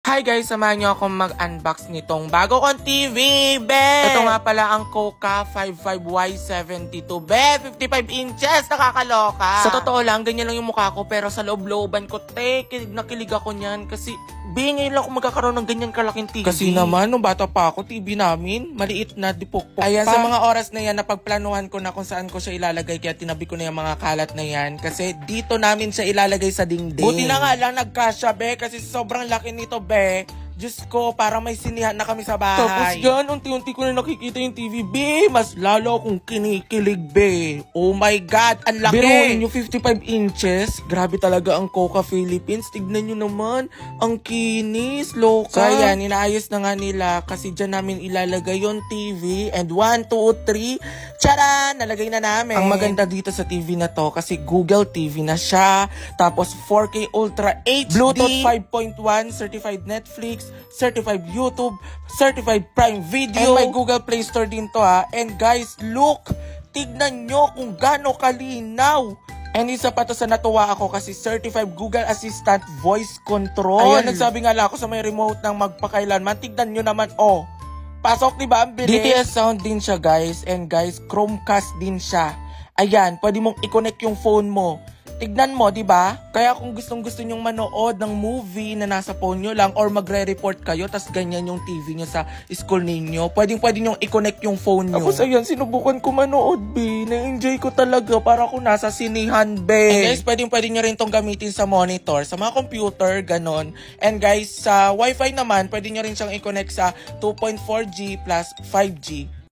Hi guys, samahan niyo akong mag-unbox nitong bago kong TV, be! Ito nga pala ang Koka 55Y72, be! 55 inches, nakakaloka! Sa totoo lang, ganyan lang yung mukha ko, pero sa loob-looban ko, kilig na kilig ako niyan, kasi ngayon lang ako magkakaroon ng ganyan kalaking TV. Kasi naman, nung bata pa ako, TV namin, maliit na, dipukpok pa. Ayan, sa mga oras na yan, napagplanuhan ko na kung saan ko siya ilalagay, kaya tinabi ko na yung mga kalat na yan, kasi dito namin siya ilalagay sa dingding. Buti na nga lang, nagkasya, be, kasi sobrang laki nito, be. Diyos ko, parang may sinihan na kami sa bahay. Tapos yan, unti-unti ko na nakikita yung TV, be. Mas lalo akong kinikilig, be. Oh my God, ang laki. Biruin nyo, 55 inches. Grabe talaga ang Koka Philippines. Tignan nyo naman, ang kinis, loka. So ayan, inaayos na nga nila kasi dyan namin ilalagay yung TV. And 1, 2, 3, tcharan! Nalagay na namin. Ang maganda dito sa TV na to kasi Google TV na siya. Tapos 4K Ultra HD. Bluetooth 5.1, certified Netflix, certified YouTube, certified Prime Video. And may Google Play Store din to ha. And guys, look! Tignan nyo kung gaano kalinaw. And isa pa to sa natuwa ako kasi certified Google Assistant Voice Control. Ayan, nagsabi nga lang ako sa may remote ng magpakailanman. Tignan nyo naman, oh. Pasok, diba? Ang bilis. DTS sound din siya, guys. And guys, Chromecast din siya. Ayan, pwede mong i-connect yung phone mo. Tignan mo, di ba? Kaya kung gustong-gusto nyong manood ng movie na nasa phone nyo lang or magre-report kayo, tas ganyan yung TV nyo sa school ninyo, pwedeng-pwede nyong i-connect yung phone nyo. Tapos ayan, sinubukan ko manood, be. Na-enjoy ko talaga para ako nasa sinihan, be. And guys, pwedeng-pwede nyo rin tong gamitin sa monitor, sa mga computer, ganon. And guys, sa Wi-Fi naman, pwede nyo rin siyang i-connect sa 2.4G plus 5G.